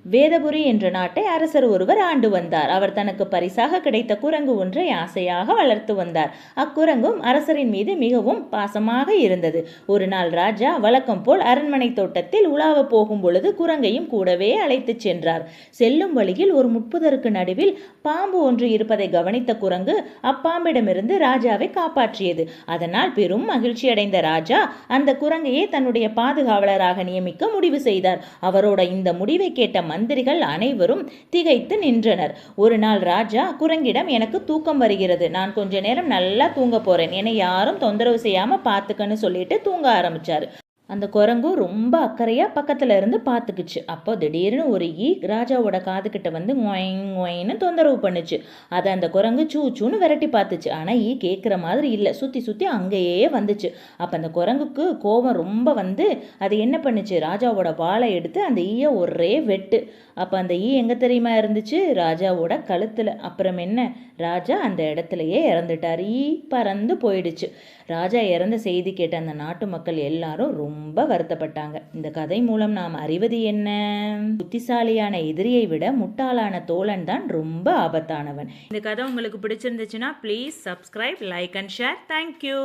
வேதபுரி என்ற நாட்டை அரசர் ஒருவர் ஆண்டு வந்தார். அவர் தனக்கு பரிசாக கிடைத்த குரங்கு ஒன்றை ஆசையாக வளர்த்து வந்தார். அக்குரங்கும் அரசரின் மீது மிகவும் பாசமாக இருந்தது. ஒரு நாள் ராஜா வழக்கம் போல் அரண்மனை தோட்டத்தில் உலாவ போகும் பொழுது குரங்கையும் கூடவே அழைத்து சென்றார். செல்லும் வழியில் ஒரு முட்புதருக்கு நடுவில் பாம்பு ஒன்று இருப்பதை கவனித்த குரங்கு அப்பாம்பிடமிருந்து ராஜாவை காப்பாற்றியது. அதனால் பெரும் மகிழ்ச்சியடைந்த ராஜா அந்த குரங்கையே தன்னுடைய பாதுகாவலராக நியமிக்க முடிவு செய்தார். அவரோட இந்த முடிவை கேட்ட மந்திரிகள் அனைவரும் திகைத்து நின்றனர். ஒரு நாள் ராஜா குரங்கிடம், எனக்கு தூக்கம் வருகிறது, நான் கொஞ்ச நேரம் நல்லா தூங்க போறேன், என்னை யாரும் தொந்தரவு செய்யாம பார்த்துக்கன்னு சொல்லிட்டு தூங்க ஆரம்பிச்சாரு. அந்த குரங்கும் ரொம்ப அக்கறையாக பக்கத்தில் இருந்து பார்த்துக்குச்சு. அப்போ திடீர்னு ஒரு ஈ ராஜாவோட காதுகிட்ட வந்து ஒயின்னு தொந்தரவு பண்ணுச்சு. அதை அந்த குரங்கு சூச்சுன்னு விரட்டி பார்த்துச்சு. ஆனால் ஈ கேட்குற மாதிரி இல்லை, சுற்றி சுற்றி அங்கேயே வந்துச்சு. அப்போ அந்த குரங்குக்கு கோபம் ரொம்ப வந்து அது என்ன பண்ணுச்சு, ராஜாவோட வாளை எடுத்து அந்த ஈயை ஒரே வெட்டு. அப்போ அந்த ஈ எங்கே தெரியுமா இருந்துச்சு, ராஜாவோட கழுத்தில். அப்புறம் என்ன, ராஜா அந்த இடத்துலையே இறந்துட்டார். ஈ பறந்து போயிடுச்சு. ராஜா இறந்த செய்தி கேட்ட அந்த நாட்டு மக்கள் எல்லாரும் ரொம்ப வருத்தப்பட்டாங்க. இந்த கதை மூலம் நாம் அறிவது என்ன, புத்திசாலியான எதிரியை விட முட்டாளான தோழன் தான் ரொம்ப ஆபத்தானவன். இந்த கதை உங்களுக்கு பிடிச்சிருந்துச்சுன்னா please subscribe, like and share. Thank you.